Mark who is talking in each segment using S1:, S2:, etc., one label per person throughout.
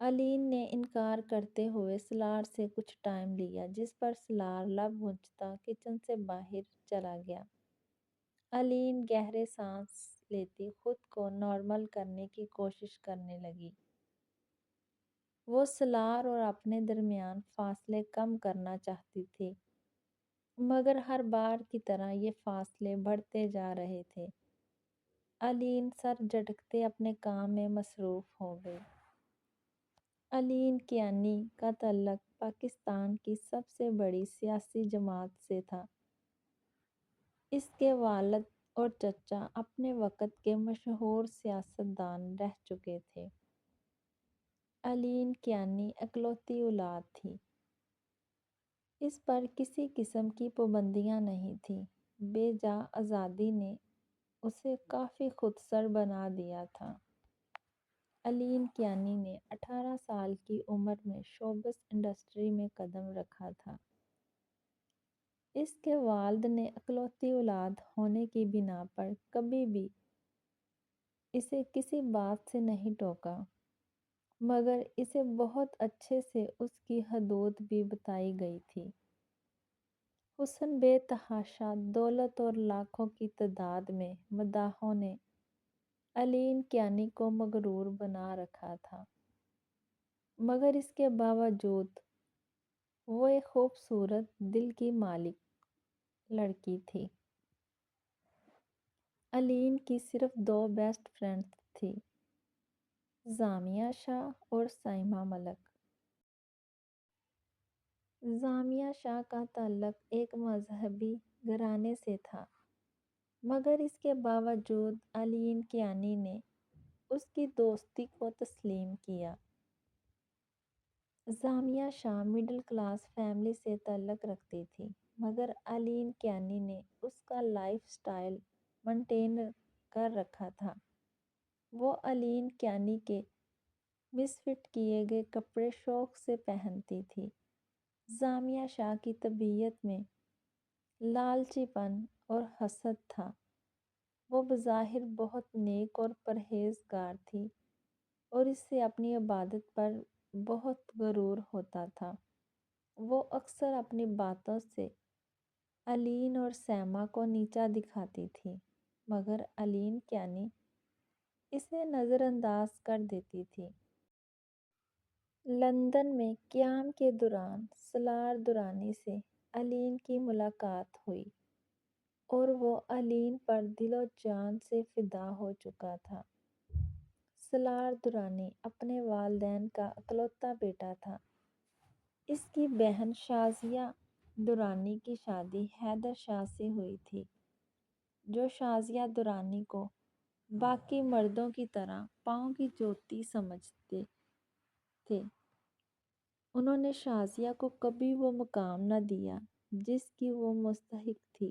S1: علین نے انکار کرتے ہوئے سلار سے کچھ ٹائم لیا، جس پر سلار لب گونجتا کچن سے باہر چلا گیا۔ علین گہرے سانس لیتی خود کو نارمل کرنے کی کوشش کرنے لگی۔ وہ سلار اور اپنے درمیان فاصلے کم کرنا چاہتی تھی، مگر ہر بار کی طرح یہ فاصلے بڑھتے جا رہے تھے۔ علین سر جھٹکتے اپنے کام میں مصروف ہو گئی۔ علین کیانی کا تعلق پاکستان کی سب سے بڑی سیاسی جماعت سے تھا۔ اس کے والد اور چچا اپنے وقت کے مشہور سیاستدان رہ چکے تھے۔ علین کیانی اکلوتی اولاد تھی۔ اس پر کسی قسم کی پابندیاں نہیں تھیں۔ بے جا آزادی نے اسے کافی خود سر بنا دیا تھا۔ علین کیانی نے 18 سال کی عمر میں شوبز انڈسٹری میں قدم رکھا تھا۔ اس کے والد نے اکلوتی اولاد ہونے کی بنا پر کبھی بھی اسے کسی بات سے نہیں ٹوکا، مگر اسے بہت اچھے سے اس کی حدود بھی بتائی گئی تھی۔ حسن بے تحاشا دولت اور لاکھوں کی تعداد میں مداحوں نے علین کیانی کو مغرور بنا رکھا تھا، مگر اس کے باوجود وہ ایک خوبصورت دل کی مالک لڑکی تھی۔ علین کی صرف 2 بیسٹ فرینڈز تھیں، جامعہ شاہ اور سائمہ ملک۔ جامعہ شاہ کا تعلق ایک مذہبی گھرانے سے تھا، مگر اس کے باوجود علین کیانی نے اس کی دوستی کو تسلیم کیا۔ جامعہ شاہ مڈل کلاس فیملی سے تعلق رکھتی تھی، مگر علین کیانی نے اس کا لائف سٹائل مینٹین کر رکھا تھا۔ وہ علین کیانی کے مس فٹ کیے گئے کپڑے شوق سے پہنتی تھی۔ جامعہ شاہ کی طبیعت میں لالچی پن اور حسد تھا۔ وہ بظاہر بہت نیک اور پرہیزگار تھی اور اس سے اپنی عبادت پر بہت غرور ہوتا تھا۔ وہ اکثر اپنی باتوں سے علین اور سائمہ کو نیچا دکھاتی تھی، مگر علین کیانی اسے نظر انداز کر دیتی تھی۔ لندن میں قیام کے دوران سلار درانی سے علین کی ملاقات ہوئی اور وہ علین پر دل و جان سے فدا ہو چکا تھا۔ سلار درانی اپنے والدین کا اکلوتا بیٹا تھا۔ اس کی بہن شازیہ درانی کی شادی حیدر شاہ سے ہوئی تھی، جو شازیہ درانی کو باقی مردوں کی طرح پاؤں کی جوتی سمجھتے تھے۔ انہوں نے شازیہ کو کبھی وہ مقام نہ دیا جس کی وہ مستحق تھی۔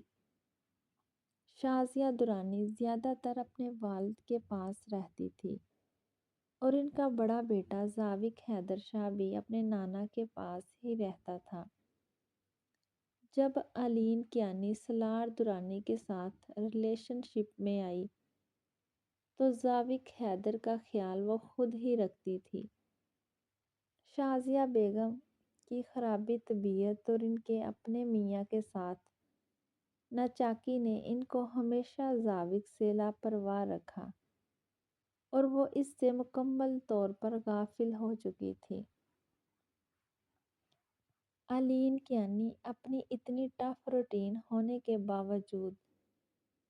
S1: شازیہ درانی زیادہ تر اپنے والد کے پاس رہتی تھی اور ان کا بڑا بیٹا ذاوق حیدر شاہ بھی اپنے نانا کے پاس ہی رہتا تھا۔ جب علین کیانی سلار درانی کے ساتھ ریلیشن شپ میں آئی تو ذاوق حیدر کا خیال وہ خود ہی رکھتی تھی۔ شازیہ بیگم کی خرابی طبیعت اور ان کے اپنے میاں کے ساتھ ناچاکی نے ان کو ہمیشہ ذاوق سے لاپرواہ رکھا اور وہ اس سے مکمل طور پر غافل ہو چکی تھی۔ علین کیانی اپنی اتنی ٹف روٹین ہونے کے باوجود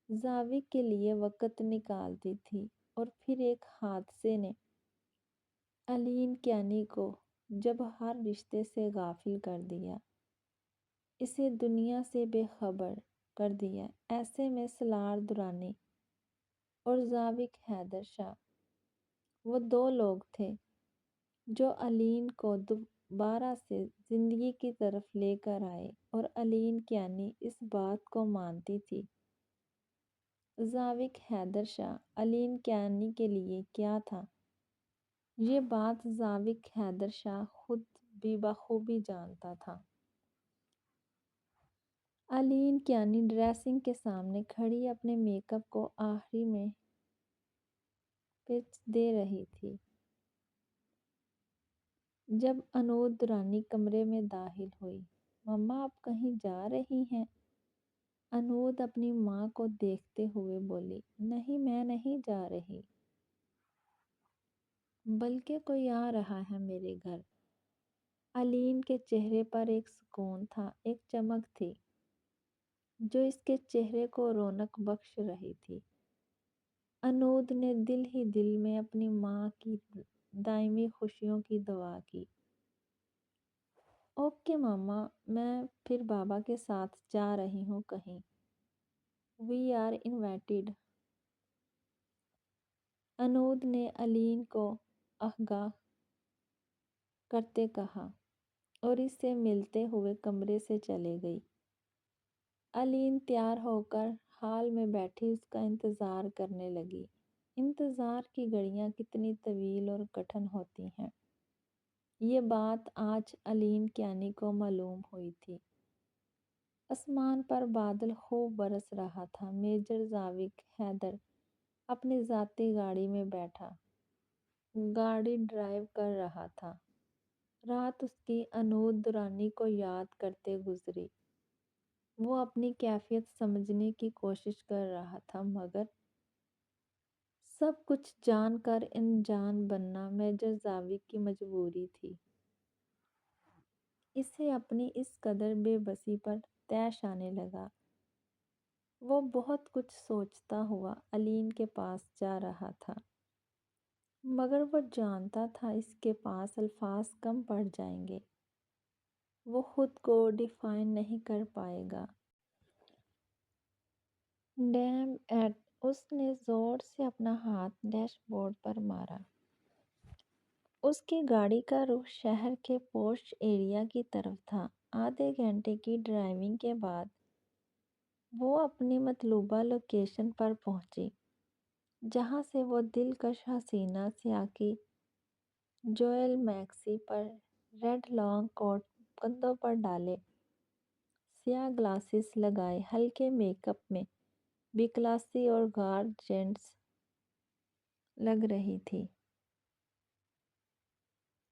S1: ذاوق کے لیے وقت نکالتی تھی اور پھر ایک حادثے نے علین کیانی کو جب ہر رشتے سے غافل کر دیا، اسے دنیا سے بے خبر کر دیا۔ ایسے میں سلار درانی اور ذاوق حیدر شاہ وہ 2 لوگ تھے جو علین کو دوبارہ سے زندگی کی طرف لے کر آئے، اور علین کیانی اس بات کو مانتی تھی۔ ذاوق حیدر شاہ علین کیانی کے لیے کیا تھا، یہ بات ذاوق حیدر شاہ خود بھی بخوبی جانتا تھا۔ علین کیانی ڈریسنگ کے سامنے کھڑی اپنے میک اپ کو آخری میں پچ دے رہی تھی۔ جب انود رانی کمرے میں داخل ہوئی۔ مما آپ کہیں جا رہی ہیں؟ انود اپنی ماں کو دیکھتے ہوئے بولی، نہیں میں نہیں جا رہی، بلکہ کوئی آ رہا ہے میرے گھر۔ علین کے چہرے پر ایک سکون تھا، ایک چمک تھی جو اس کے چہرے کو رونق بخش رہی تھی۔ انود نے دل ہی دل میں اپنی ماں کی دائمی خوشیوں کی دعا کی۔ اوکے ماما، میں پھر بابا کے ساتھ جا رہی ہوں کہیں۔ We are invited. انود نے علین کو آگاہ کرتے کہا اور اس سے ملتے ہوئے کمرے سے چلے گئی۔ علین تیار ہو کر ہال میں بیٹھی اس کا انتظار کرنے لگی۔ انتظار کی گھڑیاں کتنی طویل اور کٹھن ہوتی ہیں، یہ بات آج علین کیانی کو معلوم ہوئی تھی۔ آسمان پر بادل خوب برس رہا تھا۔ میجر ذاوق حیدر اپنی ذاتی گاڑی میں بیٹھا گاڑی ڈرائیو کر رہا تھا۔ رات اس کی انود درانی کو یاد کرتے گزری۔ وہ اپنی کیفیت سمجھنے کی کوشش کر رہا تھا، مگر سب کچھ جان کر انجان بننا میجر ذاوق کی مجبوری تھی۔ اسے اپنی اس قدر بے بسی پر طیش آنے لگا۔ وہ بہت کچھ سوچتا ہوا علین کے پاس جا رہا تھا، مگر وہ جانتا تھا اس کے پاس الفاظ کم پڑ جائیں گے، وہ خود کو ڈیفائن نہیں کر پائے گا۔ ڈیم ایٹ، اس نے زور سے اپنا ہاتھ ڈیش بورڈ پر مارا۔ اس کی گاڑی کا رخ شہر کے پوش ایریا کی طرف تھا۔ آدھے گھنٹے کی ڈرائیونگ کے بعد وہ اپنی مطلوبہ لوکیشن پر پہنچی، جہاں سے وہ دلکش حسینہ سیاہ کی جوئل میکسی پر ریڈ لانگ کوٹ کندھوں پر ڈالے، سیاہ گلاسز لگائے، ہلکے میک اپ میں بھی کلاسی اور گارجنٹس لگ رہی تھی۔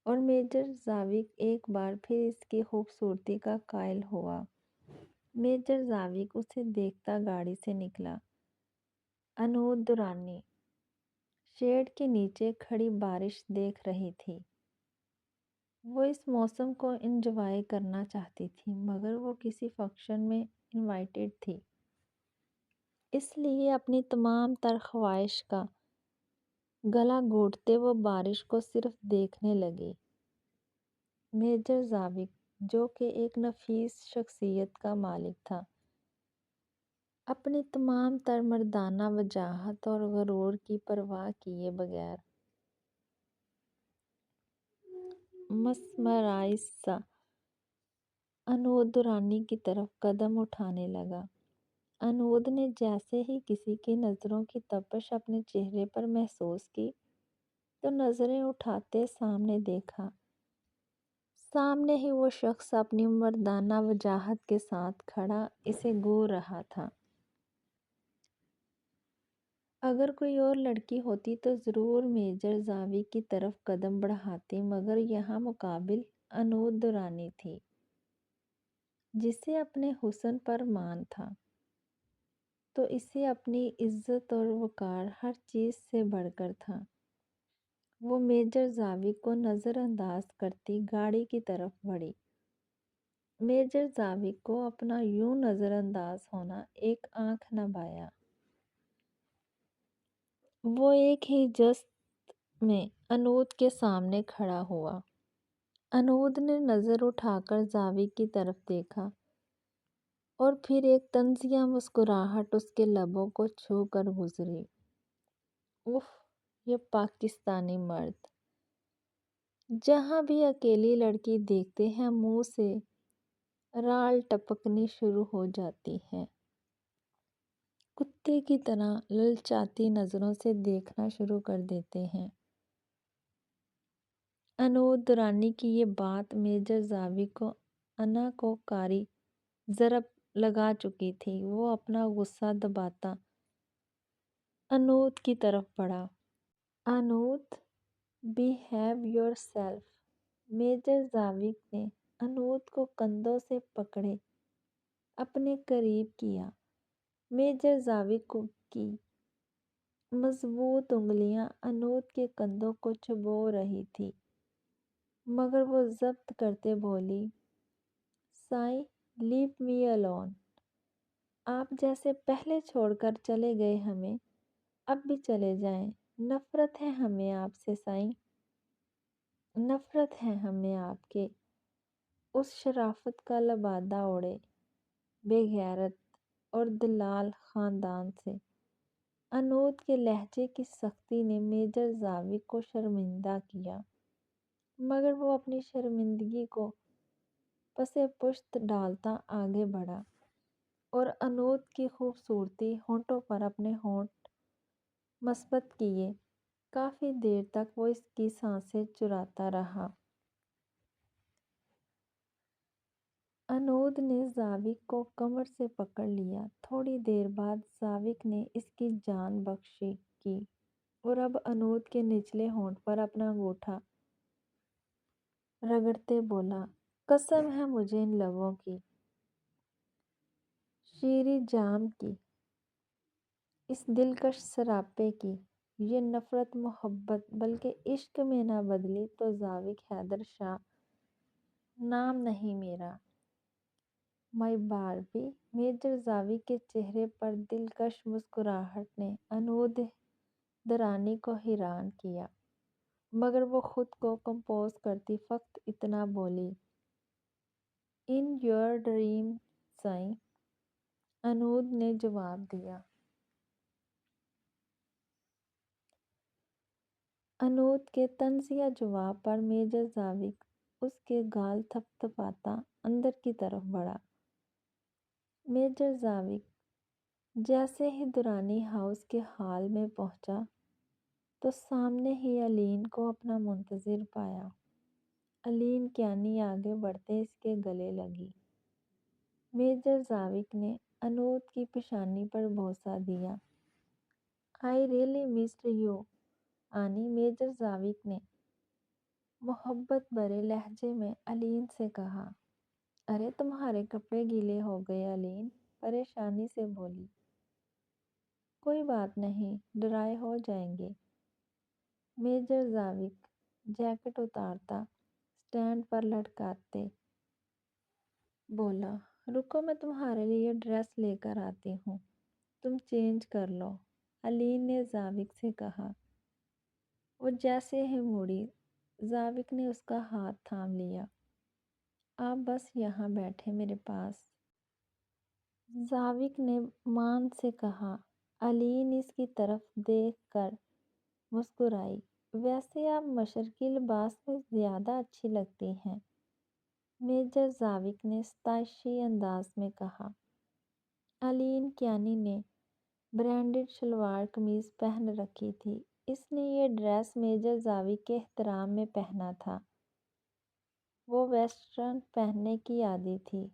S1: اور میجر ذاوق ایک بار پھر اس کی خوبصورتی کا قائل ہوا۔ میجر ذاوق اسے دیکھتا گاڑی سے نکلا۔ انود درانی شیڈ کے نیچے کھڑی بارش دیکھ رہی تھی۔ وہ اس موسم کو انجوائے کرنا چاہتی تھی، مگر وہ کسی فنکشن میں انوائٹڈ تھی، اس لیے اپنی تمام تر خواہش کا گلا گھونٹتے وہ بارش کو صرف دیکھنے لگی۔ میجر ذاوق، جو کہ ایک نفیس شخصیت کا مالک تھا، اپنی تمام تر مردانہ وجاہت اور غرور کی پرواہ کیے بغیر مسمرائز سا انود درانی کی طرف قدم اٹھانے لگا۔ انود نے جیسے ہی کسی کی نظروں کی تپش اپنے چہرے پر محسوس کی تو نظریں اٹھاتے سامنے دیکھا۔ سامنے ہی وہ شخص اپنی مردانہ وجاہت کے ساتھ کھڑا اسے گھور رہا تھا۔ اگر کوئی اور لڑکی ہوتی تو ضرور میجر ذاوق کی طرف قدم بڑھاتی، مگر یہاں مقابل انود درانی تھی، جسے اپنے حسن پر مان تھا، تو اسے اپنی عزت اور وقار ہر چیز سے بڑھ کر تھا۔ وہ میجر ذاوق کو نظر انداز کرتی گاڑی کی طرف بڑھی۔ میجر ذاوق کو اپنا یوں نظر انداز ہونا ایک آنکھ نہ بھایا۔ وہ ایک ہی جست میں انود کے سامنے کھڑا ہوا۔ انود نے نظر اٹھا کر ذاوق کی طرف دیکھا اور پھر ایک طنزیہ مسکراہٹ اس کے لبوں کو چھو کر گزری۔ اف، یہ پاکستانی مرد جہاں بھی اکیلی لڑکی دیکھتے ہیں منہ سے رال ٹپکنی شروع ہو جاتی ہے، کتے کی طرح للچاتی نظروں سے دیکھنا شروع کر دیتے ہیں۔ انود درانی کی یہ بات میجر ذاوق کو انا کو کاری ضرب لگا چکی تھی۔ وہ اپنا غصہ دباتا انود کی طرف بڑھا۔ انود، بیہیو یور سیلف۔ میجر زاوک نے انود کو کندھوں سے پکڑے اپنے قریب کیا۔ میجر زاوک کی مضبوط انگلیاں انود کے کندھوں کو چبو رہی تھی، مگر وہ ضبط کرتے بولی، سائی لیو می الون۔ آپ جیسے پہلے چھوڑ کر چلے گئے ہمیں، اب بھی چلے جائیں۔ نفرت ہے ہمیں آپ سے سائیں، نفرت ہے ہمیں آپ کے اس شرافت کا لبادہ اوڑے بے غیرت اور دلال خاندان سے۔ انود کے لہجے کی سختی نے میجر زاوک کو شرمندہ کیا، مگر وہ اپنی شرمندگی کو پس پشت ڈالتا آگے بڑھا اور انود کی خوبصورتی ہونٹوں پر اپنے ہونٹ مثبت کیے کافی دیر تک وہ اس کی سانسیں چراتا رہا۔ انود نے زاوک کو کمر سے پکڑ لیا۔ تھوڑی دیر بعد زاوک نے اس کی جان بخشی کی اور اب انود کے نچلے ہونٹ پر اپنا انگوٹھا رگڑتے بولا، قسم ہے مجھے ان لبوں کی، شیریں جام کی، اس دلکش سراپے کی۔ یہ نفرت محبت بلکہ عشق میں نہ بدلی تو زاوک حیدر شاہ نام نہیں میرا۔ مائی باربی۔ میجر زاوک کے چہرے پر دلکش مسکراہٹ نے انود درانی کو حیران کیا، مگر وہ خود کو کمپوز کرتی فقط اتنا بولی، ان یور ڈریم سائیں۔ انود نے جواب دیا۔ انود کے طنزیہ جواب پر میجر زاوک اس کے گال تھپ تھپاتا اندر کی طرف بڑھا۔ میجر زاوک جیسے ہی درانی ہاؤس کے ہال میں پہنچا تو سامنے ہی الین کو اپنا منتظر پایا۔ الین کیانی آگے بڑھتے اس کے گلے لگی۔ میجر زاوک نے انود کی پیشانی پر بوسہ دیا۔ آئی ریئلی مسڈ یو آنی۔ میجر زاوک نے محبت بھرے لہجے میں الین سے کہا۔ ارے تمہارے کپڑے گیلے ہو گئے الین، پریشانی سے بولی۔ کوئی بات نہیں، ڈرائی ہو جائیں گے۔ میجر زاوک جیکٹ اتارتا سٹینڈ پر لٹکاتے بولا، رکو میں تمہارے لیے ڈریس لے کر آتی ہوں، تم چینج کر لو۔ الین نے زاوک سے کہا۔ وہ جیسے ہی مڑی، زاوک نے اس کا ہاتھ تھام لیا۔ آپ بس یہاں بیٹھے میرے پاس، زاوک نے مان سے کہا۔ الین اس کی طرف دیکھ کر مسکرائی۔ ویسے آپ مشرقی لباس میں زیادہ اچھی لگتی ہیں، میجر زاوک نے ستائشی انداز میں کہا۔ الین کیانی نے برینڈڈ شلوار قمیض پہن رکھی تھی۔ اس نے یہ ڈریس میجر زاوک کے احترام میں پہنا تھا۔ وہ ویسٹرن پہننے کی عادی تھی،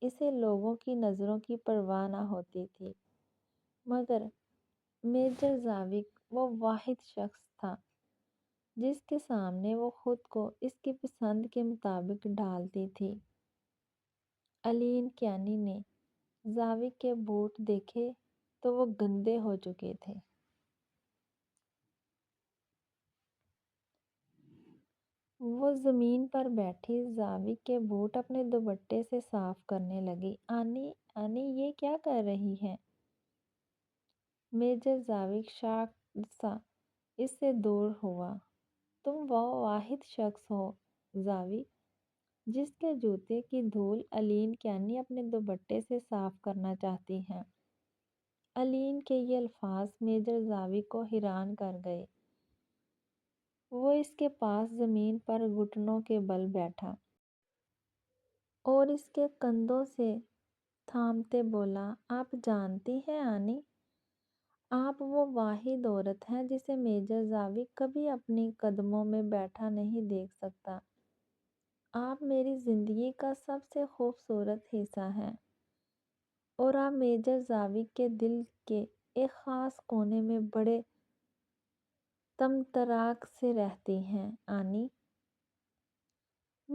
S1: اسے لوگوں کی نظروں کی پرواہ نہ ہوتی تھی، مگر میجر زاوک وہ واحد شخص تھا جس کے سامنے وہ خود کو اس کی پسند کے مطابق ڈھالتی تھی۔ الین کیانی نے زاوک کے بوٹ دیکھے تو وہ گندے ہو چکے تھے۔ وہ زمین پر بیٹھی زاوک کے بوٹ اپنے دوپٹے سے صاف کرنے لگی۔ آنی یہ کیا کر رہی ہیں؟ میجر زاوک شاکڈ سا اس سے دور ہوا۔ تم وہ واحد شخص ہو زاوی جس کے جوتے کی دھول الین کیانی اپنے دوپٹے سے صاف کرنا چاہتی ہیں۔ الین کے یہ الفاظ میجر زاوک کو حیران کر گئے۔ وہ اس کے پاس زمین پر گھٹنوں کے بل بیٹھا اور اس کے کندھوں سے تھامتے بولا، آپ جانتی ہیں آنی، آپ وہ واحد عورت ہیں جسے میجر زاوک کبھی اپنی قدموں میں بیٹھا نہیں دیکھ سکتا۔ آپ میری زندگی کا سب سے خوبصورت حصہ ہیں اور آپ میجر زاوک کے دل کے ایک خاص کونے میں بڑے تمطراق سے رہتی ہیں آنی۔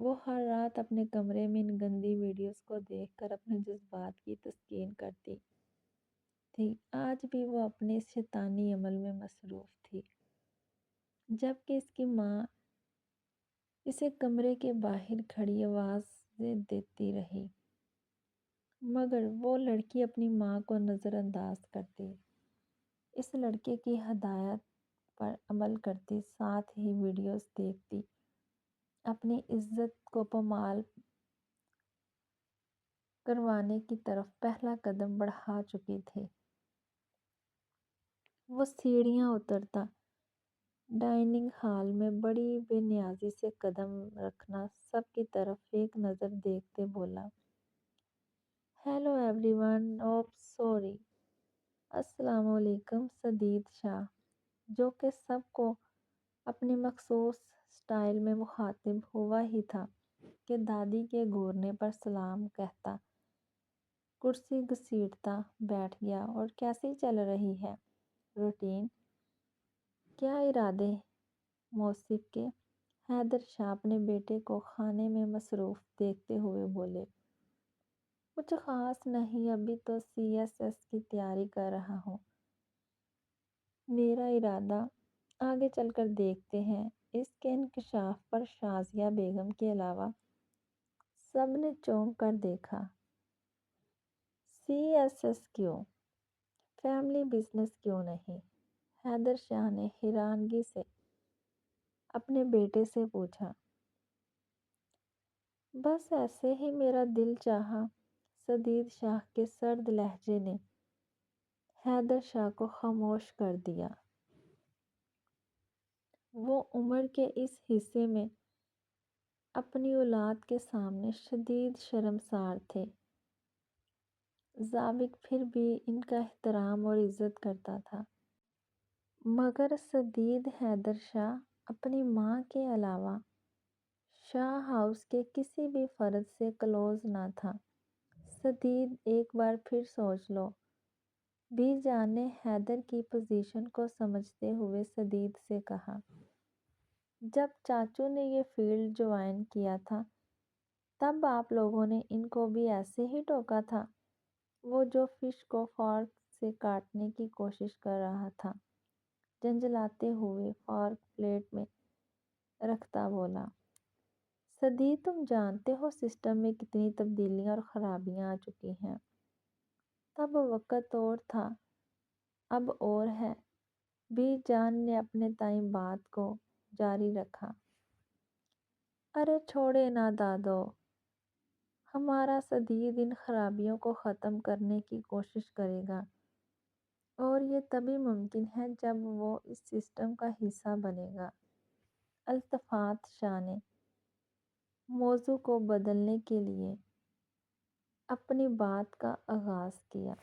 S1: وہ ہر رات اپنے کمرے میں ان گندی ویڈیوز کو دیکھ کر اپنے جذبات کی تسکین کرتی تھی۔ آج بھی وہ اپنے اس شیطانی عمل میں مصروف تھی، جبکہ اس کی ماں اسے کمرے کے باہر کھڑی آوازیں دیتی رہی، مگر وہ لڑکی اپنی ماں کو نظر انداز کرتی، اس لڑکے کی ہدایت پر عمل کرتی، ساتھ ہی ویڈیوز دیکھتی، اپنی عزت کو پامال کروانے کی طرف پہلا قدم بڑھا چکی تھی۔ وہ سیڑھیاں اترتا، ڈائننگ ہال میں بڑی بے نیازی سے قدم رکھنا، سب کی طرف ایک نظر دیکھتے بولا، ہیلو ایوری ون، سوری، السلام علیکم۔ سدید شاہ، جو کہ سب کو اپنی مخصوص سٹائل میں مخاطب ہوا ہی تھا کہ دادی کے گھورنے پر سلام کہتا، کرسی گھسیٹتا بیٹھ گیا۔ اور کیسی چل رہی ہے روٹین؟ کیا ارادے موصف کے؟ حیدر شاہ اپنے بیٹے کو کھانے میں مصروف دیکھتے ہوئے بولے، کچھ خاص نہیں، ابھی تو CSS کی تیاری کر رہا ہوں۔ میرا ارادہ آگے چل کر دیکھتے ہیں۔ اس کے انکشاف پر شازیہ بیگم کے علاوہ سب نے چونک کر دیکھا۔ CSS کیوں؟ فیملی بزنس کیوں نہیں؟ حیدر شاہ نے حیرانگی سے اپنے بیٹے سے پوچھا۔ بس ایسے ہی میرا دل چاہا۔ سدید شاہ کے سرد لہجے نے حیدر شاہ کو خاموش کر دیا۔ وہ عمر کے اس حصے میں اپنی اولاد کے سامنے شدید شرمسار تھے۔ ضابط پھر بھی ان کا احترام اور عزت کرتا تھا، مگر سدید حیدر شاہ اپنی ماں کے علاوہ شاہ ہاؤس کے کسی بھی فرد سے کلوز نہ تھا۔ سدید، ایک بار پھر سوچ لو۔ بی جان نے حیدر کی پوزیشن کو سمجھتے ہوئے سدید سے کہا۔ جب چاچو نے یہ فیلڈ جوائن کیا تھا تب آپ لوگوں نے ان کو بھی ایسے ہی ٹوکا تھا؟ وہ جو فش کو فورک سے کاٹنے کی کوشش کر رہا تھا، جھنجھلاتے ہوئے فورک پلیٹ میں رکھتا بولا۔ سدید، تم جانتے ہو سسٹم میں کتنی تبدیلیاں اور خرابیاں آ چکی ہیں۔ تب وقت اور تھا، اب اور ہے۔ بی جان نے اپنے تئیں بات کو جاری رکھا۔ ارے چھوڑے نا دادو، ہمارا سدید ان خرابیوں کو ختم کرنے کی کوشش کرے گا، اور یہ تبھی ممکن ہے جب وہ اس سسٹم کا حصہ بنے گا۔ التفات شاہ نے موضوع کو بدلنے کے لیے اپنی بات کا آغاز کیا۔